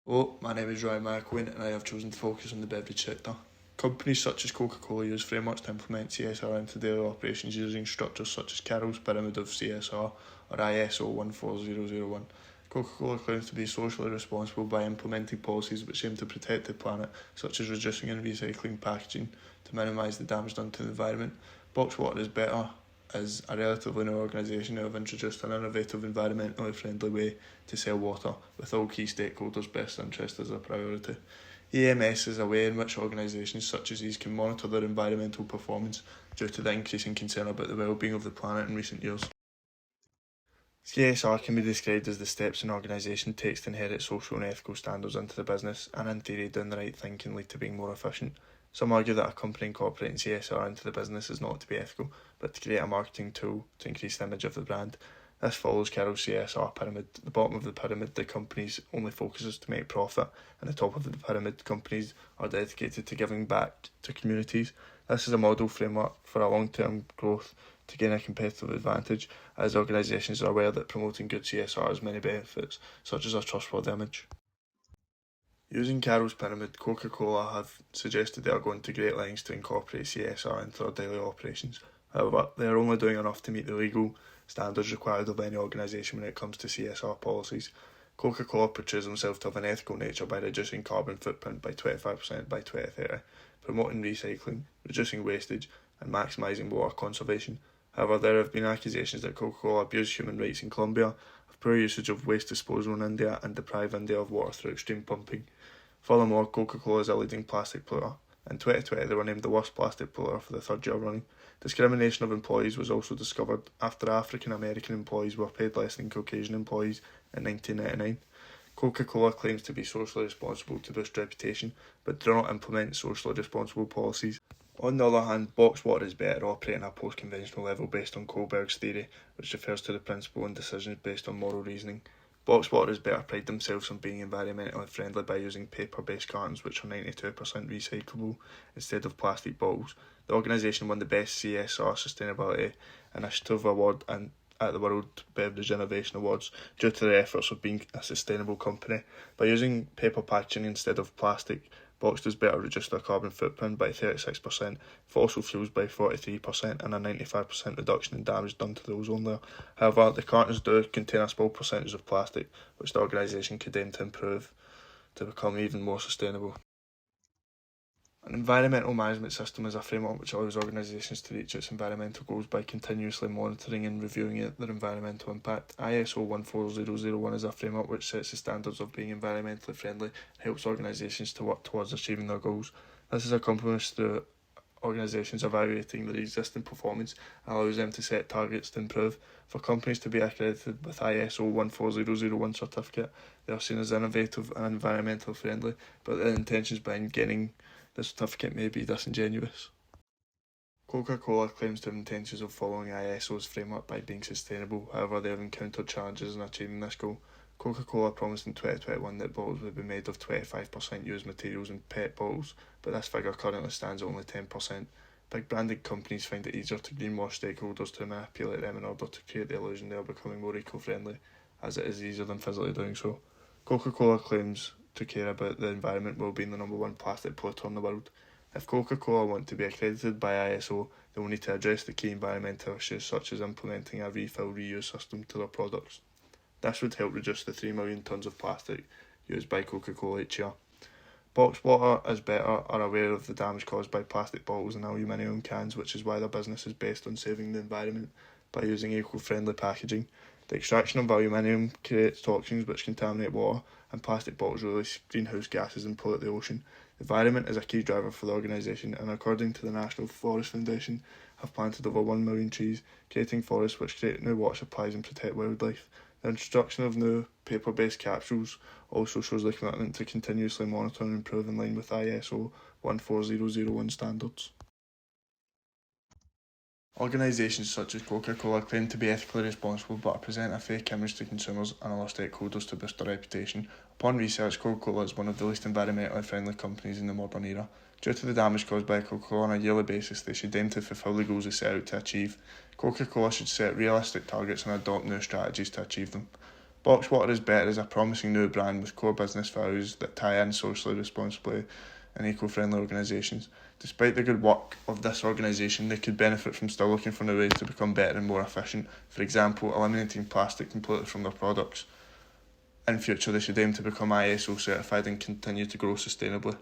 Hello, my name is Ryan McElwain and I have chosen to focus on the beverage sector. Companies such as Coca-Cola use frameworks to implement CSR into daily operations using structures such as Carroll's Pyramid of CSR or ISO 14001. Coca-Cola claims to be socially responsible by implementing policies which aim to protect the planet, such as reducing and recycling packaging to minimise the damage done to the environment. Box Water is Better is a relatively new organisation who have introduced an innovative, environmentally friendly way to sell water, with all key stakeholders' best interest as a priority. EMS is a way in which organisations such as these can monitor their environmental performance due to the increasing concern about the well-being of the planet in recent years. CSR can be described as the steps an organisation takes to inherit social and ethical standards into the business, and in theory doing the right thing can lead to being more efficient. Some argue that a company incorporating CSR into the business is not to be ethical, but to create a marketing tool to increase the image of the brand. This follows Carroll's CSR pyramid. The bottom of the pyramid, the company's only focuses to make profit, and the top of the pyramid, companies are dedicated to giving back to communities. This is a model framework for a long-term growth to gain a competitive advantage, as organisations are aware that promoting good CSR has many benefits, such as a trustworthy image. Using Carroll's Pyramid, Coca-Cola have suggested they are going to great lengths to incorporate CSR into their daily operations. However, they are only doing enough to meet the legal standards required of any organisation when it comes to CSR policies. Coca-Cola portrays themselves to have an ethical nature by reducing carbon footprint by 25% by 2030, promoting recycling, reducing wastage, and maximising water conservation. However, there have been accusations that Coca-Cola abused human rights in Colombia, have poor usage of waste disposal in India, and deprive India of water through extreme pumping. Furthermore, Coca-Cola is a leading plastic polluter. In 2020, they were named the worst plastic polluter for the third year running. Discrimination of employees was also discovered after African American employees were paid less than Caucasian employees in 1999. Coca-Cola claims to be socially responsible to boost reputation, but do not implement socially responsible policies. On the other hand, Box Water is Better, operating at a post-conventional level based on Kohlberg's theory, which refers to the principle and decisions based on moral reasoning. Box Water is Better pride themselves on being environmentally friendly by using paper-based cartons which are 92% recyclable instead of plastic bottles. The organisation won the Best CSR Sustainability Initiative Award at the World Beverage Innovation Awards due to their efforts of being a sustainable company. By using paper packaging insteed of plastic, Box does better reduce their carbon footprint by 36%, fossil fuels by 43%, and a 95% reduction in damage done to the ozone layer. However, the cartons do contain a small percentage of plastic, which the organisation could aim to improve to become even more sustainable. An environmental management system is a framework which allows organisations to reach its environmental goals by continuously monitoring and reviewing their environmental impact. ISO 14001 is a framework which sets the standards of being environmentally friendly and helps organisations to work towards achieving their goals. This is accomplished through organisations evaluating their existing performance and allows them to set targets to improve. For companies to be accredited with ISO 14001 certificate, they are seen as innovative and environmentally friendly, but the intentions behind getting the certificate may be disingenuous. Coca-Cola claims to have intentions of following ISO's framework by being sustainable. However, they have encountered challenges in achieving this goal. Coca-Cola promised in 2021 that bottles would be made of 25% used materials in PET bottles, but this figure currently stands at only 10%. Big branded companies find it easier to greenwash stakeholders to manipulate them in order to create the illusion they are becoming more eco-friendly, as it is easier than physically doing so. Coca-Cola claims to care about the environment while being the number one plastic polluter in the world. If Coca-Cola want to be accredited by ISO, they will need to address the key environmental issues such as implementing a refill-reuse system to their products. This would help reduce the 3 million tonnes of plastic used by Coca-Cola each year. Box Water is Better are aware of the damage caused by plastic bottles and aluminium cans, which is why their business is based on saving the environment by using eco-friendly packaging. The extraction of aluminium creates toxins which contaminate water, and plastic bottles release greenhouse gases and pollute the ocean. The environment is a key driver for the organisation, and according to the National Forest Foundation, have planted over 1 million trees, creating forests which create new water supplies and protect wildlife. The introduction of new paper-based capsules also shows the commitment to continuously monitor and improve in line with ISO 14001 standards. Organisations such as Coca-Cola claim to be ethically responsible but present a fake image to consumers and other stakeholders to boost their reputation. Upon research, Coca-Cola is one of the least environmentally friendly companies in the modern era. Due to the damage caused by Coca-Cola on a yearly basis, they should aim to fulfil the goals they set out to achieve. Coca-Cola should set realistic targets and adopt new strategies to achieve them. Box Water is Better is a promising new brand with core business values that tie in socially responsibility and eco-friendly organisations. Despite the good work of this organisation, they could benefit from still looking for new ways to become better and more efficient. For example, eliminating plastic completely from their products. In future, they should aim to become ISO certified and continue to grow sustainably.